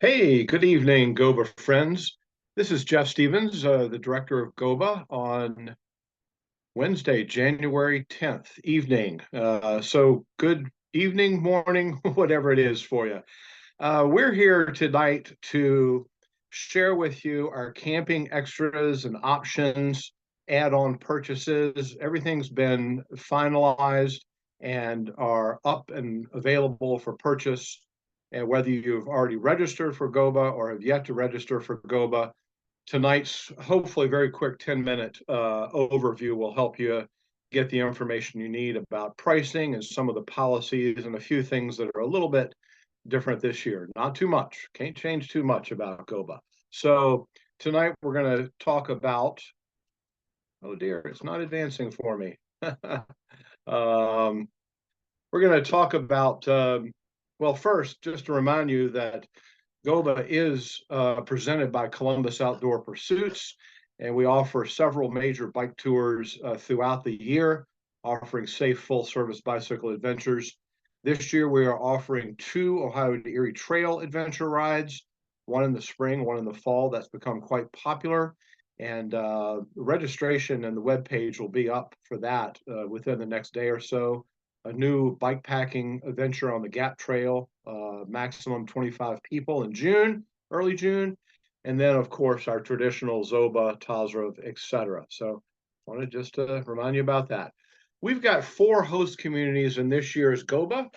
Hey, good evening, GOBA friends. This is Jeff Stevens, the director of GOBA on Wednesday, January 10th evening. So good evening, morning, whatever it is for you. We're here tonight to share with you our camping extras and options, add-on purchases. Everything's been finalized and are up and available for purchase. And whether you've already registered for GOBA or have yet to register for GOBA, tonight's hopefully very quick 10-minute overview will help you get the information you need about pricing and some of the policies and a few things that are a little bit different this year. Not too much. Can't change too much about GOBA. So tonight we're going to talk about, oh dear, it's not advancing for me. We're going to talk about, well, first, just to remind you that GOBA is presented by Columbus Outdoor Pursuits, and we offer several major bike tours throughout the year, offering safe, full-service bicycle adventures. This year, we are offering two Ohio to Erie Trail adventure rides, one in the spring, one in the fall. That's become quite popular, and registration and the webpage will be up for that within the next day or so. A new bike packing adventure on the Gap Trail, maximum 25 people in June, early June. And then, of course, our traditional Zoba, Tazrov, etc. So I wanted just to remind you about that. We've got four host communities in this year's GOBA,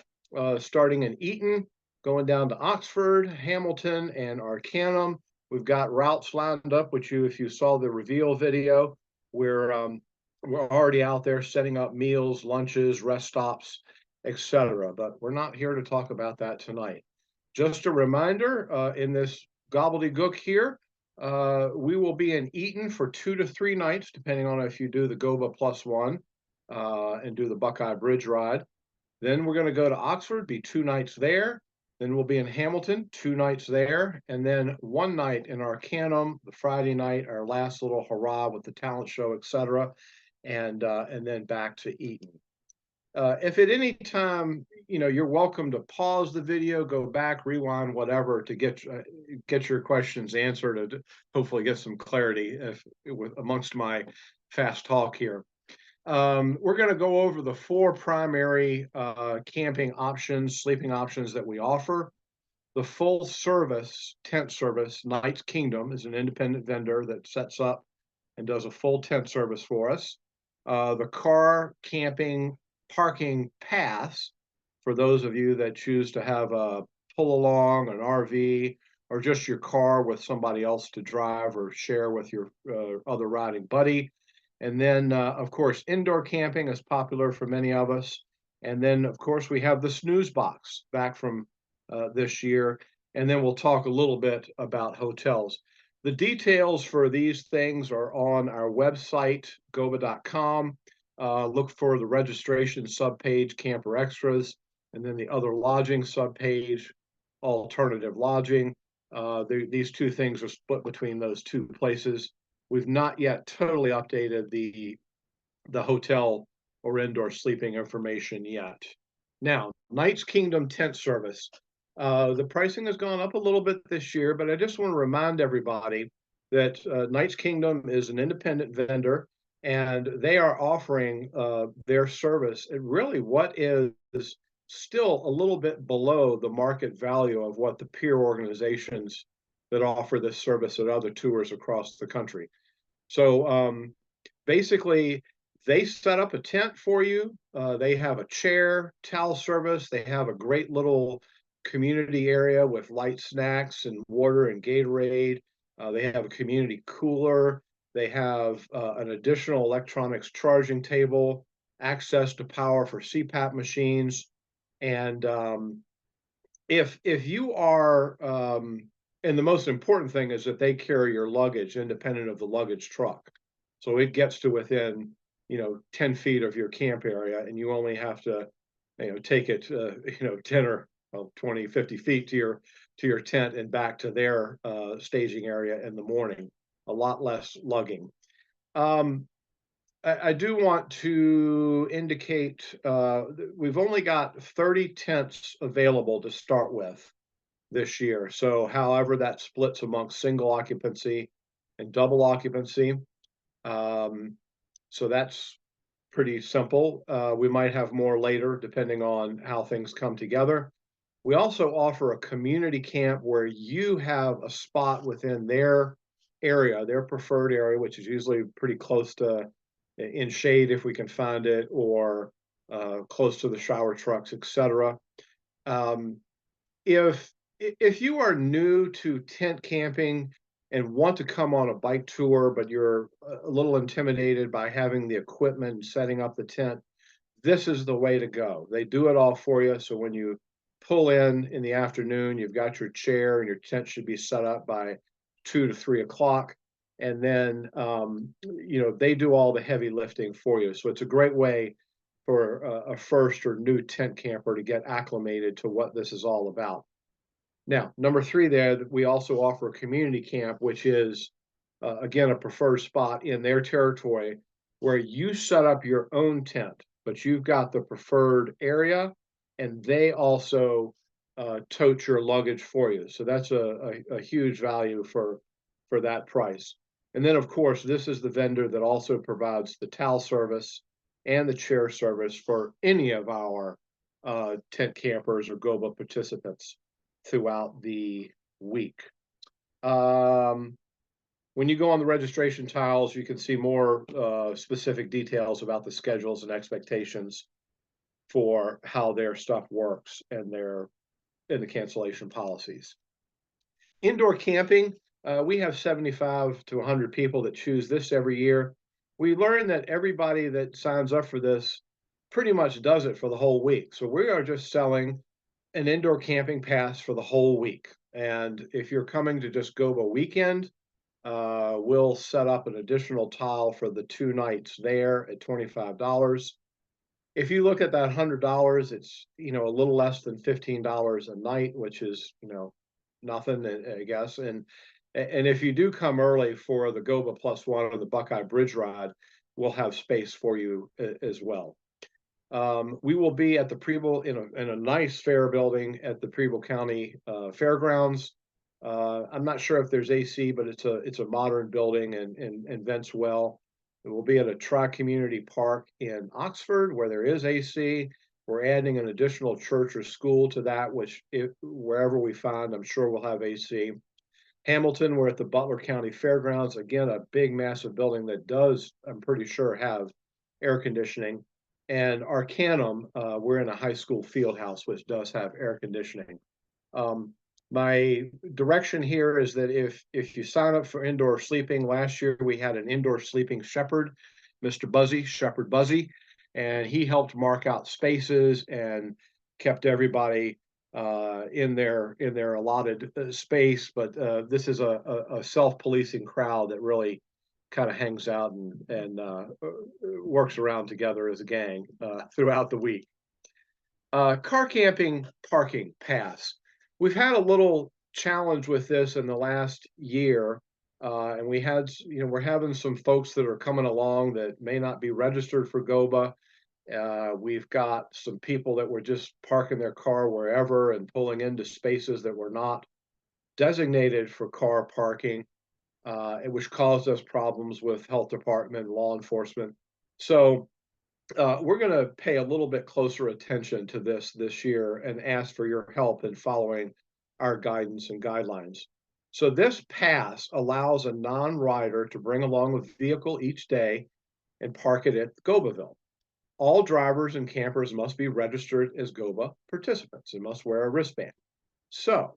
starting in Eaton, going down to Oxford, Hamilton, and Arcanum. We've got routes lined up, which if you saw the reveal video, we're already out there setting up meals, lunches, rest stops, etc. But we're not here to talk about that tonight. Just a reminder, in this gobbledygook here, we will be in Eaton for 2 to 3 nights, depending on if you do the GOBA +1 and do the Buckeye Bridge ride. Then we're going to go to Oxford, be 2 nights there. Then we'll be in Hamilton, 2 nights there, and then 1 night in Arcanum, the Friday night, our last little hurrah with the talent show, etc., and then back to Eaton. If at any time, you're welcome to pause the video, go back, rewind, whatever, to get your questions answered, and hopefully get some clarity amongst my fast talk here. We're going to go over the 4 primary camping options, sleeping options that we offer. The full service tent service, Knights Kingdom, is an independent vendor that sets up and does a full tent service for us. The car camping parking pass, for those of you that choose to have a pull along, an RV, or just your car with somebody else to drive or share with your other riding buddy. And then, of course, indoor camping is popular for many of us. And then, of course, we have the Snooze box back from this year. And then we'll talk a little bit about hotels. The details for these things are on our website, goba.com. Look for the registration subpage, Camper Extras, and then the other lodging subpage, Alternative Lodging. These two things are split between those two places. We've not yet totally updated the hotel or indoor sleeping information yet. Now, Knights Kingdom tent service. The pricing has gone up a little bit this year, but I just want to remind everybody that Knights Kingdom is an independent vendor, and they are offering their service at really what is still a little bit below the market value of what the peer organizations that offer this service at other tours across the country. So basically, they set up a tent for you. They have a chair, towel service. They have a great little community area with light snacks and water and Gatorade. They have a community cooler. They have an additional electronics charging table, access to power for CPAP machines. And if you are, and the most important thing is that they carry your luggage independent of the luggage truck. So it gets to within, 10 feet of your camp area, and you only have to, take it, 10 or 20, 50 feet to your tent and back to their staging area in the morning. A lot less lugging. I do want to indicate we've only got 30 tents available to start with. this year. So however that splits amongst single occupancy and double occupancy. So that's pretty simple. We might have more later, depending on how things come together. We also offer a community camp where you have a spot within their area, their preferred area, which is usually pretty close to in shade if we can find it, or close to the shower trucks, etc. Um, if you are new to tent camping and want to come on a bike tour, but you're a little intimidated by having the equipment and setting up the tent, this is the way to go. They do it all for you. So when you pull in the afternoon, you've got your chair and your tent should be set up by 2 to 3 o'clock. And then, they do all the heavy lifting for you. So it's a great way for a first or new tent camper to get acclimated to what this is all about. Now, number 3 there, we also offer a community camp, which is, again, a preferred spot in their territory where you set up your own tent, but you've got the preferred area and they also tote your luggage for you. So that's a huge value for that price. And then, of course, this is the vendor that also provides the towel service and the chair service for any of our tent campers or GOBA participants throughout the week. When you go on the registration tiles, you can see more specific details about the schedules and expectations for how their stuff works and the cancellation policies. Indoor camping, we have 75 to 100 people that choose this every year. We learned that everybody that signs up for this pretty much does it for the whole week. So we are just selling an indoor camping pass for the whole week. And if you're coming to just go a weekend, we'll set up an additional tile for the 2 nights there at $25. If you look at that $100, it's, a little less than $15 a night, which is, nothing, I guess. And if you do come early for the GOBA Plus One or the Buckeye Bridge Ride, we'll have space for you as well. We will be at the Preble in a nice fair building at the Preble County Fairgrounds. I'm not sure if there's AC, but it's a modern building and vents well. It will be at a tri-community park in Oxford where there is AC. We're adding an additional church or school to that, which wherever we find, I'm sure we'll have AC. Hamilton, we're at the Butler County Fairgrounds. Again, a big, massive building that does, I'm pretty sure, have air conditioning. And Arcanum, we're in a high school field house, which does have air conditioning. My direction here is that if you sign up for indoor sleeping, last year we had an indoor sleeping shepherd, Mr. Buzzy, Shepherd Buzzy, and he helped mark out spaces and kept everybody in their allotted space. But this is a self-policing crowd that really kind of hangs out and works around together as a gang throughout the week. Car camping parking pass. We've had a little challenge with this in the last year, and we're having some folks that are coming along that may not be registered for GOBA. We've got some people that were just parking their car wherever and pulling into spaces that were not designated for car parking, which caused us problems with health department, law enforcement. So we're going to pay a little bit closer attention to this year and ask for your help in following our guidance and guidelines. So this pass allows a non-rider to bring along a vehicle each day and park it at GOBAville. All drivers and campers must be registered as GOBA participants and must wear a wristband. So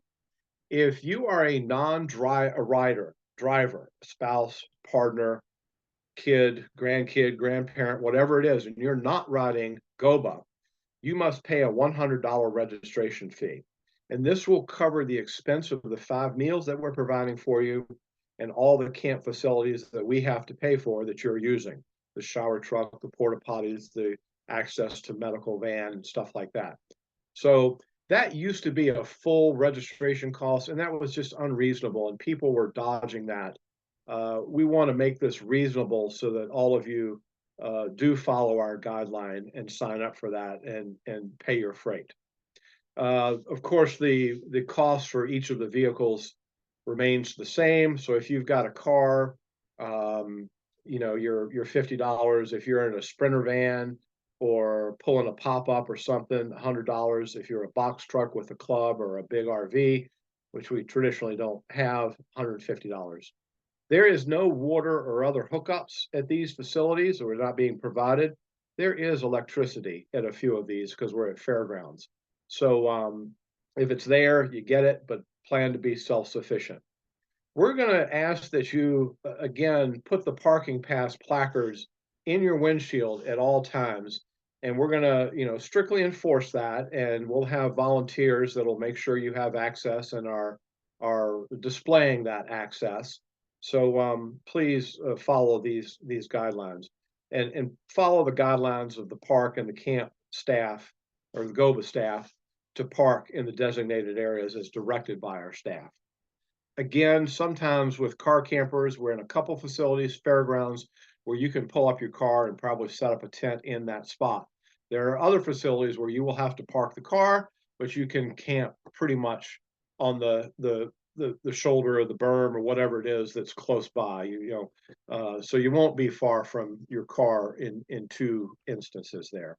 if you are a non-rider, driver, spouse, partner, kid, grandkid, grandparent, whatever it is, and you're not riding GOBA, you must pay a $100 registration fee. And this will cover the expense of the 5 meals that we're providing for you and all the camp facilities that we have to pay for that you're using, the shower truck, the porta potties, the access to medical van and stuff like that. So that used to be a full registration cost, and that was just unreasonable, and people were dodging that. We want to make this reasonable so that all of you do follow our guideline and sign up for that and pay your freight. Of course, the cost for each of the vehicles remains the same. So if you've got a car, you're $50. If you're in a Sprinter van or pulling a pop-up or something, $100. If you're a box truck with a club or a big RV, which we traditionally don't have, $150. There is no water or other hookups at these facilities, or not being provided. There is electricity at a few of these because we're at fairgrounds. So if it's there, you get it, but plan to be self-sufficient. We're going to ask that you, again, put the parking pass placards in your windshield at all times. And we're going to, strictly enforce that. And we'll have volunteers that'll make sure you have access and are displaying that access. So please follow these guidelines and follow the guidelines of the park and the camp staff or the GOBA staff to park in the designated areas as directed by our staff. Again, sometimes with car campers, we're in a couple facilities, fairgrounds, where you can pull up your car and probably set up a tent in that spot. There are other facilities where you will have to park the car, but you can camp pretty much on the shoulder of the berm or whatever it is that's close by. So you won't be far from your car in two instances there.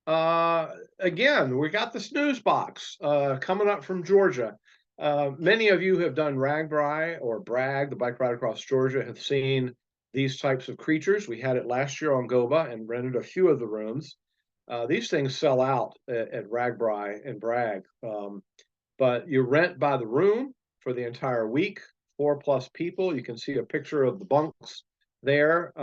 Again, we got the Snooze box coming up from Georgia. Many of you have done RAGBRAI or BRAG, the bike ride across Georgia, have seen these types of creatures. We had it last year on GOBA and rented a few of the rooms. These things sell out at RAGBRAI and BRAG, but you rent by the room for the entire week, 4+ people. You can see a picture of the bunks there.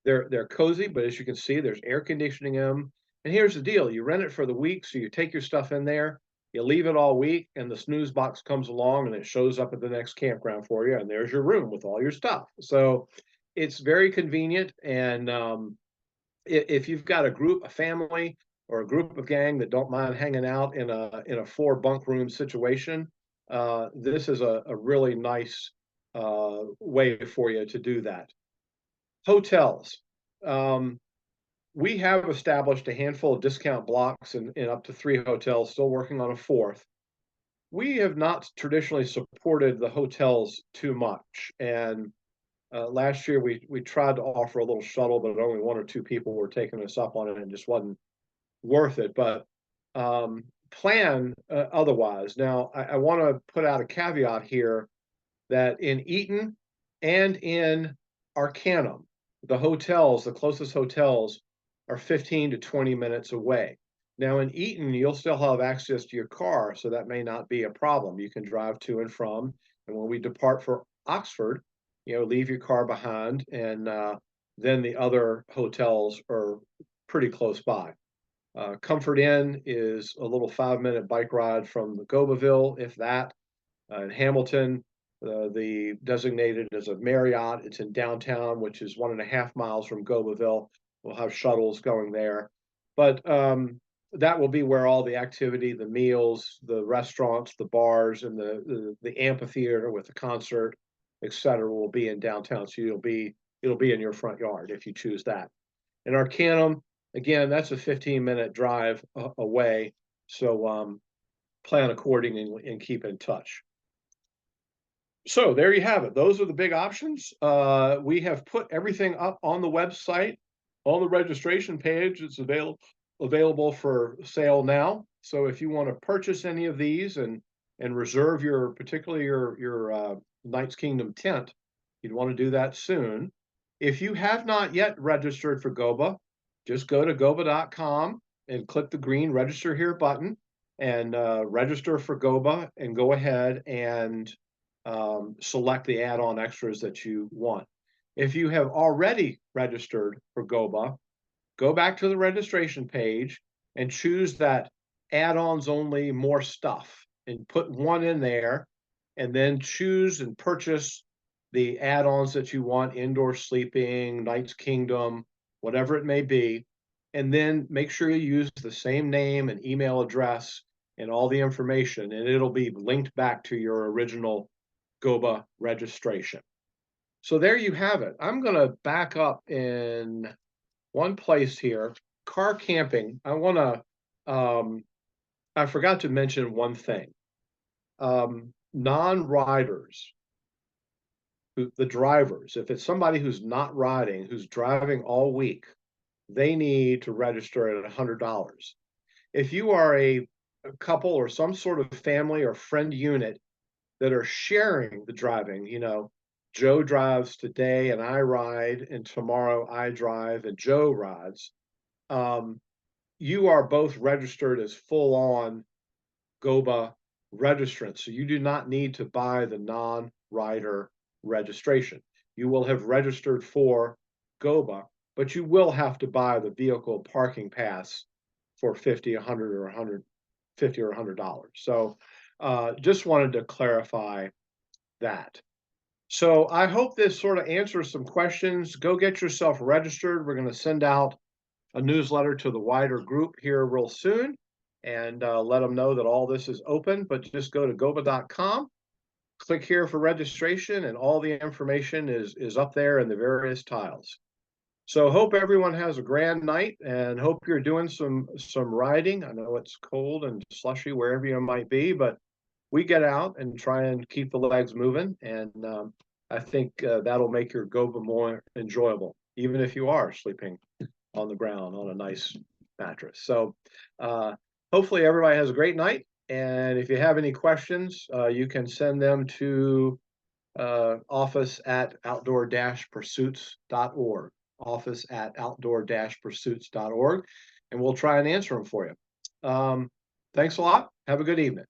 They're cozy, but as you can see, there's air conditioning in them. And here's the deal: you rent it for the week, so you take your stuff in there, you leave it all week, and the Snooze box comes along and it shows up at the next campground for you, and there's your room with all your stuff. So it's very convenient. And if you've got a group, a family, or a group of gang that don't mind hanging out in a 4-bunk room situation, this is a really nice way for you to do that. Hotels. We have established a handful of discount blocks in up to 3 hotels, still working on a 4th. We have not traditionally supported the hotels too much. And last year we tried to offer a little shuttle, but only 1 or 2 people were taking us up on it and it just wasn't worth it. But plan otherwise. Now, I want to put out a caveat here that in Eaton and in Arcanum, the closest hotels are 15 to 20 minutes away. Now in Eaton, you'll still have access to your car, so that may not be a problem. You can drive to and from, and when we depart for Oxford, leave your car behind, and then the other hotels are pretty close by. Comfort Inn is a little 5-minute bike ride from the Gobaville, if that. In Hamilton, the designated as a Marriott. It's in downtown, which is 1.5 miles from Gobaville. We'll have shuttles going there. But that will be where all the activity, the meals, the restaurants, the bars, and the amphitheater with the concert, etc., will be in downtown. So it'll be in your front yard if you choose that. In Arcanum, again, that's a 15-minute drive away. So plan accordingly and keep in touch. So there you have it. Those are the big options. We have put everything up on the website, on the registration page. It's available for sale now. So if you want to purchase any of these and reserve particularly your Knights Kingdom tent, you'd want to do that soon. If you have not yet registered for GOBA, just go to goba.com and click the green register here button and register for GOBA, and go ahead and select the add-on extras that you want. If you have already registered for GOBA, go back to the registration page and choose that add-ons only, more stuff, and put 1 in there, and then choose and purchase the add-ons that you want: indoor sleeping, Knights Kingdom, whatever it may be. And then make sure you use the same name and email address and all the information, and it'll be linked back to your original GOBA registration. So there you have it. I'm going to back up in one place here. Car camping. I want to I forgot to mention one thing. Non-riders, the drivers, if it's somebody who's not riding, who's driving all week, they need to register at $100. If you are a couple or some sort of family or friend unit that are sharing the driving, Joe drives today and I ride, and tomorrow I drive and Joe rides. Um, you are both registered as full on GOBA registrants. So you do not need to buy the non-rider registration. You will have registered for GOBA, but you will have to buy the vehicle parking pass for 50, 100, or 150 or $100. So just wanted to clarify that. So I hope this sort of answers some questions. Go get yourself registered. We're going to send out a newsletter to the wider group here real soon and let them know that all this is open. But just go to goba.com, click here for registration, and all the information is up there in the various tiles. So hope everyone has a grand night and hope you're doing some riding. I know it's cold and slushy wherever you might be, but we get out and try and keep the legs moving. And I think that'll make your GOBA more enjoyable, even if you are sleeping on the ground on a nice mattress. So hopefully everybody has a great night. And if you have any questions, you can send them to office@outdoor-pursuits.org, office@outdoor-pursuits.org, and we'll try and answer them for you. Thanks a lot. Have a good evening.